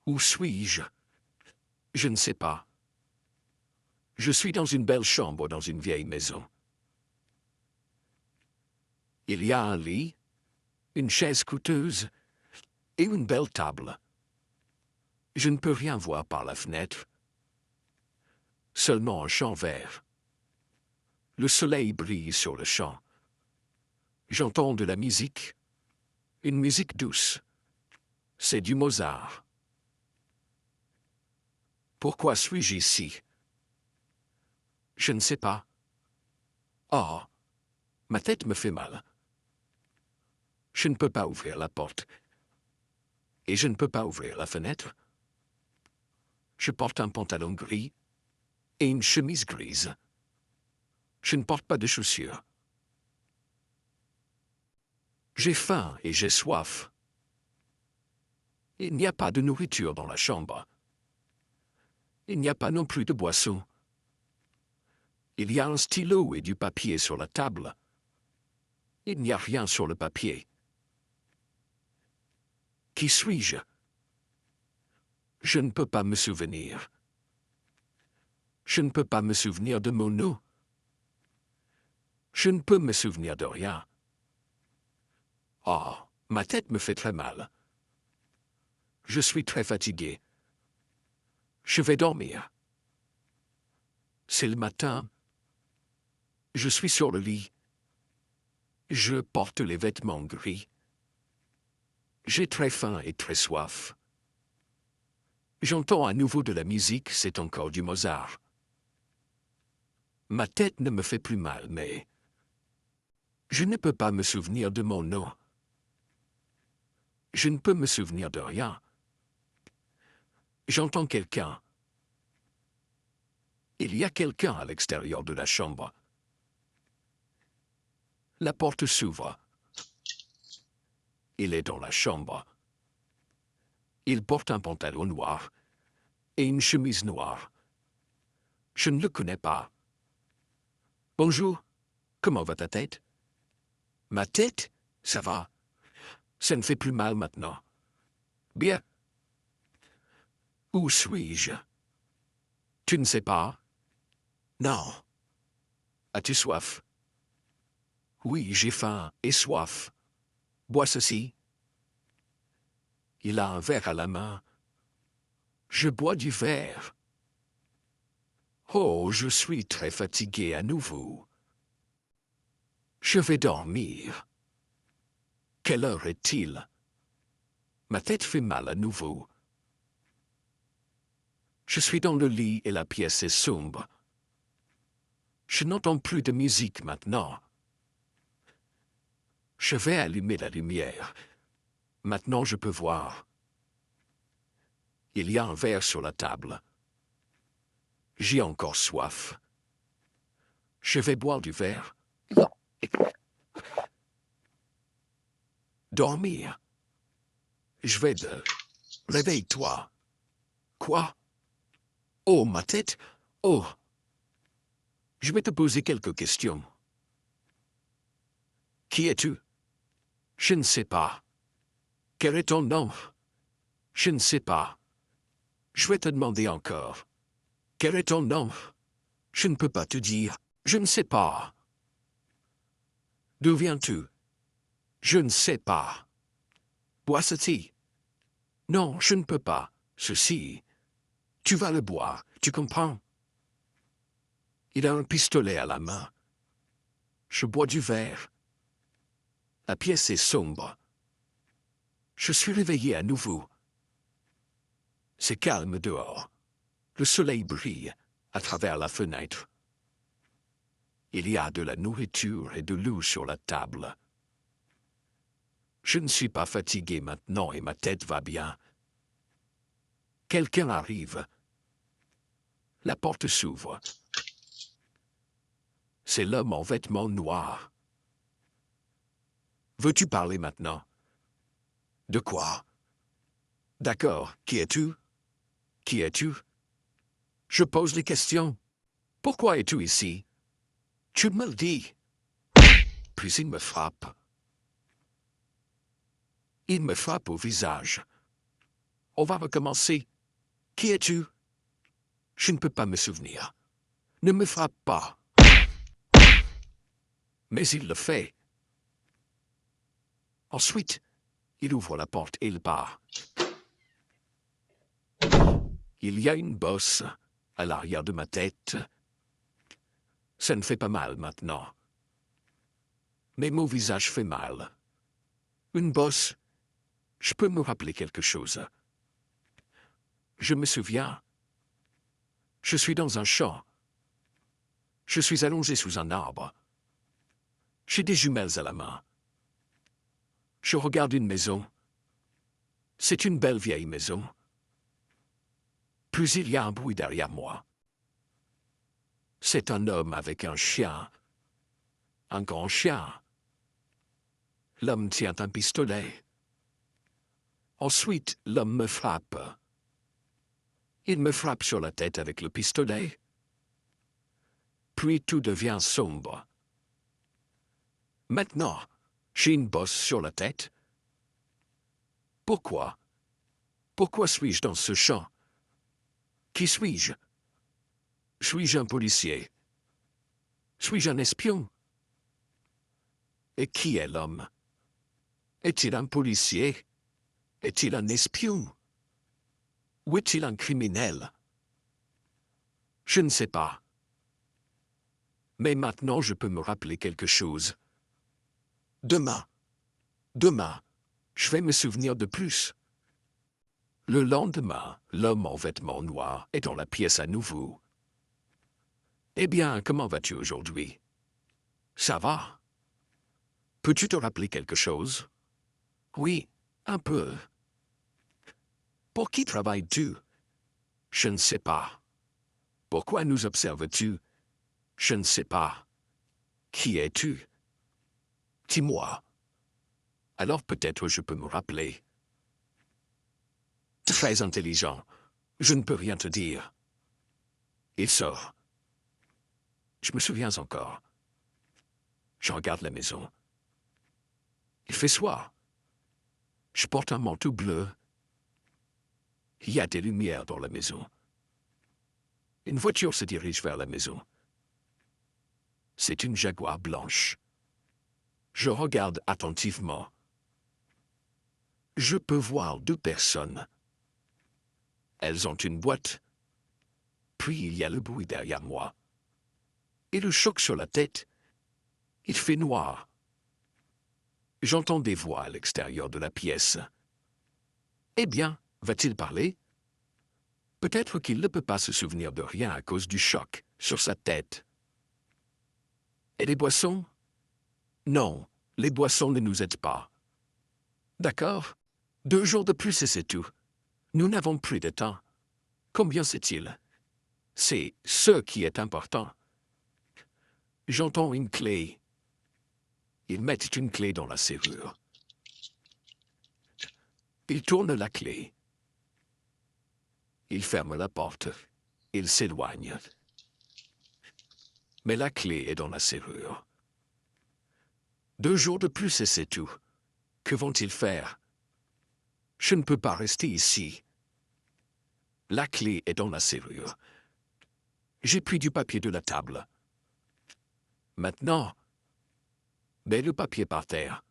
Où suis-je? Je ne sais pas. Je suis dans une belle chambre dans une vieille maison. Il y a un lit, une chaise coûteuse et une belle table. Je ne peux rien voir par la fenêtre. Seulement un champ vert. Le soleil brille sur le champ. J'entends de la musique. Une musique douce. C'est du Mozart. Pourquoi suis-je ici? Je ne sais pas. Oh, ma tête me fait mal. Je ne peux pas ouvrir la porte. Et je ne peux pas ouvrir la fenêtre. Je porte un pantalon gris et une chemise grise. Je ne porte pas de chaussures. J'ai faim et j'ai soif. Il n'y a pas de nourriture dans la chambre. Il n'y a pas non plus de boisson. Il y a un stylo et du papier sur la table. Il n'y a rien sur le papier. Qui suis-je? Je ne peux pas me souvenir. Je ne peux pas me souvenir de mon nom. Je ne peux me souvenir de rien. Oh, ma tête me fait très mal. Je suis très fatigué. Je vais dormir. C'est le matin. Je suis sur le lit. Je porte les vêtements gris. J'ai très faim et très soif. J'entends à nouveau de la musique, c'est encore du Mozart. Ma tête ne me fait plus mal, mais je ne peux pas me souvenir de mon nom. Je ne peux me souvenir de rien. J'entends quelqu'un. Il y a quelqu'un à l'extérieur de la chambre. La porte s'ouvre. Il est dans la chambre. Il porte un pantalon noir et une chemise noire. Je ne le connais pas. Bonjour, comment va ta tête? Ma tête? Ça va. Ça ne fait plus mal maintenant. Bien. Où suis-je? Tu ne sais pas? Non. As-tu soif? Oui, j'ai faim et soif. Bois ceci. Il a un verre à la main. Je bois du verre. Oh, je suis très fatigué à nouveau. Je vais dormir. Quelle heure est-il? Ma tête fait mal à nouveau. Je suis dans le lit et la pièce est sombre. Je n'entends plus de musique maintenant. Je vais allumer la lumière. Maintenant je peux voir. Il y a un verre sur la table. J'ai encore soif. Je vais boire du verre. Dormir. Je vais de... Réveille-toi. Quoi? Oh, ma tête? Oh. Je vais te poser quelques questions. Qui es-tu? Je ne sais pas. Quel est ton nom? Je ne sais pas. Je vais te demander encore. Quel est ton nom? Je ne peux pas te dire. Je ne sais pas. D'où viens-tu? Je ne sais pas. Bois ceci. Non, je ne peux pas. Ceci. Tu vas le boire, tu comprends? Il a un pistolet à la main. Je bois du verre. La pièce est sombre. Je suis réveillé à nouveau. C'est calme dehors. Le soleil brille à travers la fenêtre. Il y a de la nourriture et de l'eau sur la table. Je ne suis pas fatigué maintenant et ma tête va bien. Quelqu'un arrive. La porte s'ouvre. C'est l'homme en vêtements noirs. Veux-tu parler maintenant? De quoi? D'accord, qui es-tu? Qui es-tu? Je pose les questions. Pourquoi es-tu ici? Tu me le dis. Puis il me frappe. Il me frappe au visage. On va recommencer. Qui es-tu? Je ne peux pas me souvenir. Ne me frappe pas. Mais il le fait. Ensuite, il ouvre la porte et il part. Il y a une bosse à l'arrière de ma tête. Ça ne fait pas mal maintenant. Mais mon visage fait mal. Une bosse, je peux me rappeler quelque chose. Je me souviens. Je suis dans un champ. Je suis allongé sous un arbre. J'ai des jumelles à la main. Je regarde une maison. C'est une belle vieille maison. Puis il y a un bruit derrière moi. C'est un homme avec un chien. Un grand chien. L'homme tient un pistolet. Ensuite, l'homme me frappe. Il me frappe sur la tête avec le pistolet. Puis tout devient sombre. Maintenant, j'ai une bosse sur la tête. Pourquoi? Pourquoi suis-je dans ce champ? Qui suis-je? Suis-je un policier? Suis-je un espion? Et qui est l'homme? Est-il un policier? Est-il un espion? Ou est-il un criminel? Je ne sais pas. Mais maintenant je peux me rappeler quelque chose. Demain, je vais me souvenir de plus. Le lendemain, l'homme en vêtements noirs est dans la pièce à nouveau. Eh bien, comment vas-tu aujourd'hui? Ça va? Peux-tu te rappeler quelque chose? Oui, un peu. Pour qui travailles-tu? Je ne sais pas. Pourquoi nous observes-tu? Je ne sais pas. Qui es-tu? Dis-moi. Alors peut-être je peux me rappeler. Très intelligent. Je ne peux rien te dire. Il sort. Je me souviens encore. Je regarde la maison. Il fait soir. Je porte un manteau bleu. Il y a des lumières dans la maison. Une voiture se dirige vers la maison. C'est une Jaguar blanche. Je regarde attentivement. Je peux voir deux personnes. Elles ont une boîte. Puis il y a le bruit derrière moi. Et le choc sur la tête. Il fait noir. J'entends des voix à l'extérieur de la pièce. Eh bien, va-t-il parler? Peut-être qu'il ne peut pas se souvenir de rien à cause du choc sur sa tête. Et les boissons? Non, les boissons ne nous aident pas. D'accord. 2 jours de plus et c'est tout. Nous n'avons plus de temps. Combien c'est-il? C'est ce qui est important. J'entends une clé. Ils mettent une clé dans la serrure. Ils tournent la clé. Ils ferment la porte. Ils s'éloignent. Mais la clé est dans la serrure. 2 jours de plus et c'est tout. Que vont-ils faire? Je ne peux pas rester ici. La clé est dans la serrure. J'ai pris du papier de la table. Maintenant, mets le papier par terre.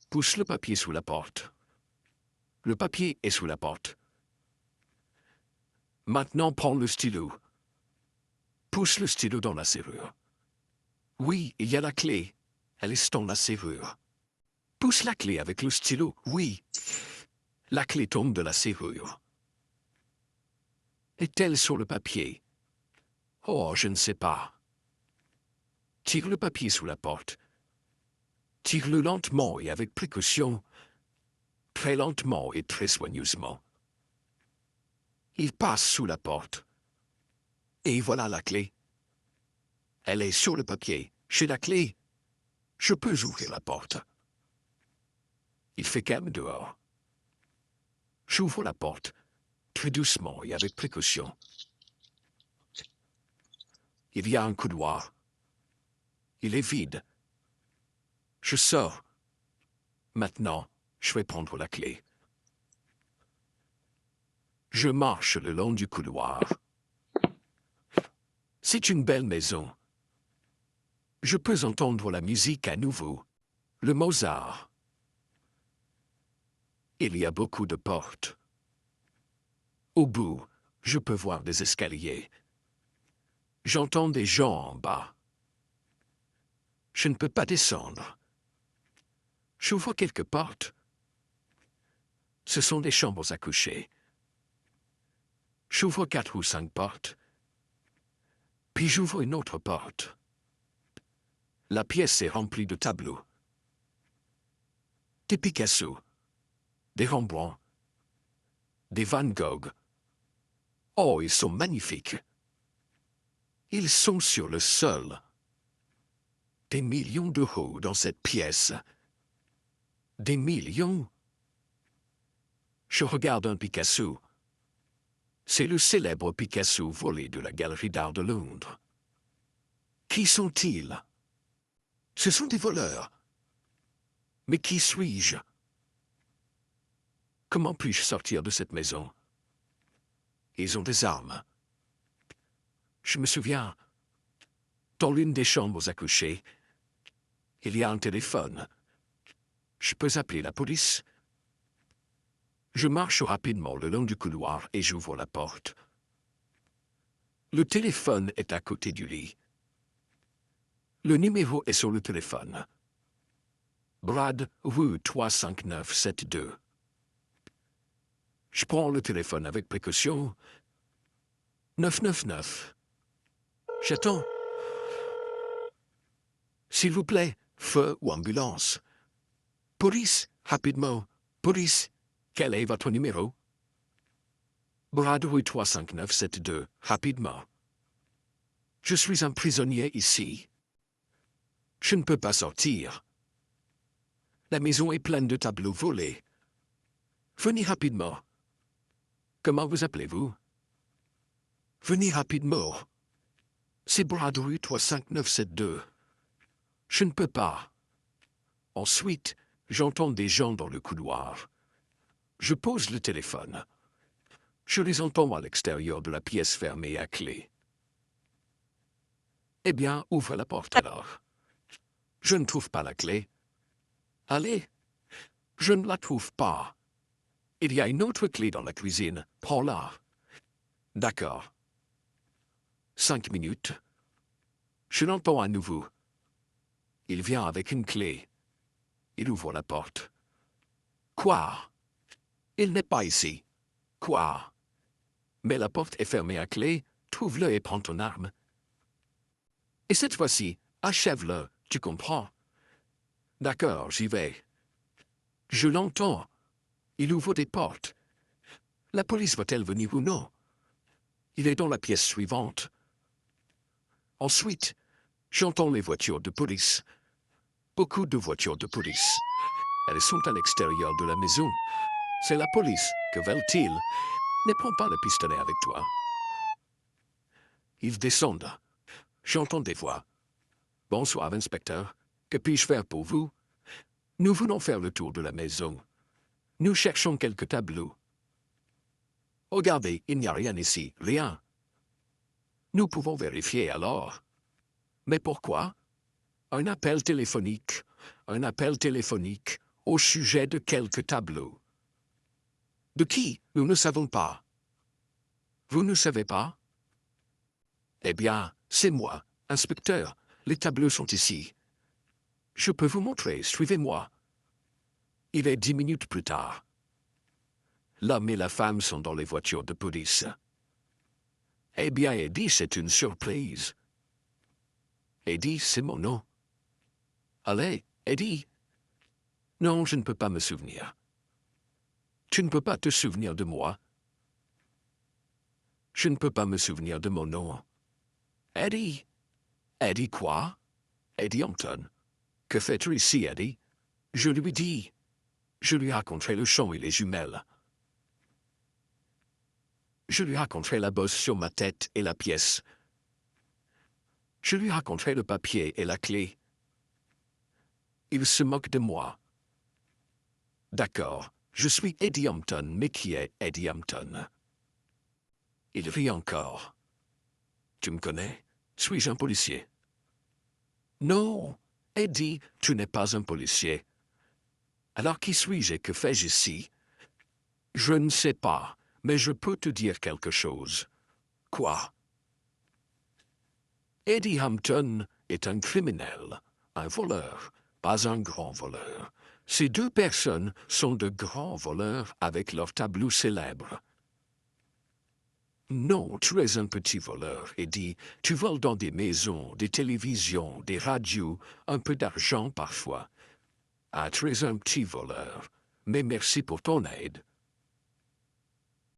Pousse le papier sous la porte. Le papier est sous la porte. Maintenant, prends le stylo. Pousse le stylo dans la serrure. Oui, il y a la clé. Elle est dans la serrure. Pousse la clé avec le stylo. Oui. La clé tombe de la serrure. Est-elle sur le papier? Oh, je ne sais pas. Tire le papier sous la porte. Tire-le lentement et avec précaution. Très lentement et très soigneusement. Il passe sous la porte. Et voilà la clé. Elle est sur le papier. J'ai la clé. Je peux ouvrir la porte. Il fait calme dehors. J'ouvre la porte, très doucement et avec précaution. Il y a un couloir. Il est vide. Je sors. Maintenant, je vais prendre la clé. Je marche le long du couloir. C'est une belle maison. Je peux entendre la musique à nouveau. Le Mozart. Il y a beaucoup de portes. Au bout, je peux voir des escaliers. J'entends des gens en bas. Je ne peux pas descendre. J'ouvre quelques portes. Ce sont des chambres à coucher. J'ouvre 4 ou 5 portes. Puis j'ouvre une autre porte. La pièce est remplie de tableaux. Des Picasso, des Rembrandt, des Van Gogh. Oh, ils sont magnifiques. Ils sont sur le sol. Des millions d'euros dans cette pièce. Des millions. Je regarde un Picasso. C'est le célèbre Picasso volé de la Galerie d'Art de Londres. Qui sont-ils? Ce sont des voleurs. Mais qui suis-je? Comment puis-je sortir de cette maison? Ils ont des armes. Je me souviens, dans l'une des chambres à coucher, il y a un téléphone. Je peux appeler la police. Je marche rapidement le long du couloir et j'ouvre la porte. Le téléphone est à côté du lit. Le numéro est sur le téléphone. Brad, rue 35972. Je prends le téléphone avec précaution. 999. J'attends. S'il vous plaît, feu ou ambulance. Police, rapidement. Police, quel est votre numéro? Brad, rue 35972, rapidement. Je suis un prisonnier ici. Je ne peux pas sortir. La maison est pleine de tableaux volés. Venez rapidement. Comment vous appelez-vous? Venez rapidement. C'est Brad, rue 35972. Je ne peux pas. Ensuite, j'entends des gens dans le couloir. Je pose le téléphone. Je les entends à l'extérieur de la pièce fermée à clé. Eh bien, ouvre la porte alors. Je ne trouve pas la clé. Allez, je ne la trouve pas. Il y a une autre clé dans la cuisine. Prends-la. D'accord. 5 minutes. Je l'entends à nouveau. Il vient avec une clé. Il ouvre la porte. Quoi? Il n'est pas ici. Quoi? Mais la porte est fermée à clé. Trouve-le et prends ton arme. Et cette fois-ci, achève-le, tu comprends? D'accord, j'y vais. Je l'entends. Il ouvre des portes. La police va-t-elle venir ou non? Il est dans la pièce suivante. Ensuite, j'entends les voitures de police. Beaucoup de voitures de police. Elles sont à l'extérieur de la maison. C'est la police. Que veulent-ils? Ne prends pas le pistolet avec toi. Ils descendent. J'entends des voix. Bonsoir, inspecteur. Que puis-je faire pour vous? Nous venons faire le tour de la maison. Nous cherchons quelques tableaux. Regardez, il n'y a rien ici, rien. Nous pouvons vérifier alors. Mais pourquoi? Un appel téléphonique au sujet de quelques tableaux. De qui? Nous ne savons pas. Vous ne savez pas? Eh bien, c'est moi, inspecteur. Les tableaux sont ici. Je peux vous montrer, suivez-moi. Il est 10 minutes plus tard. L'homme et la femme sont dans les voitures de police. Eh bien, Eddie, c'est une surprise. Eddie, c'est mon nom. Allez, Eddie. Non, je ne peux pas me souvenir. Tu ne peux pas te souvenir de moi. Je ne peux pas me souvenir de mon nom. Eddie. Eddie quoi? Eddie Hampton. Que fais-tu ici, Eddie? Je lui dis. Je lui raconterai le champ et les jumelles. Je lui raconterai la bosse sur ma tête et la pièce. Je lui raconterai le papier et la clé. Il se moque de moi. D'accord, je suis Eddie Hampton, mais qui est Eddie Hampton? Il rit encore. Tu me connais? Suis-je un policier? Non, Eddie, tu n'es pas un policier. Alors qui suis-je et que fais-je ici? Je ne sais pas, mais je peux te dire quelque chose. Quoi? Eddie Hampton est un criminel, un voleur, pas un grand voleur. Ces deux personnes sont de grands voleurs avec leur tableau célèbre. Non, tu es un petit voleur, Eddie. Tu voles dans des maisons, des télévisions, des radios, un peu d'argent parfois. Ah, tu es un petit voleur. Mais merci pour ton aide.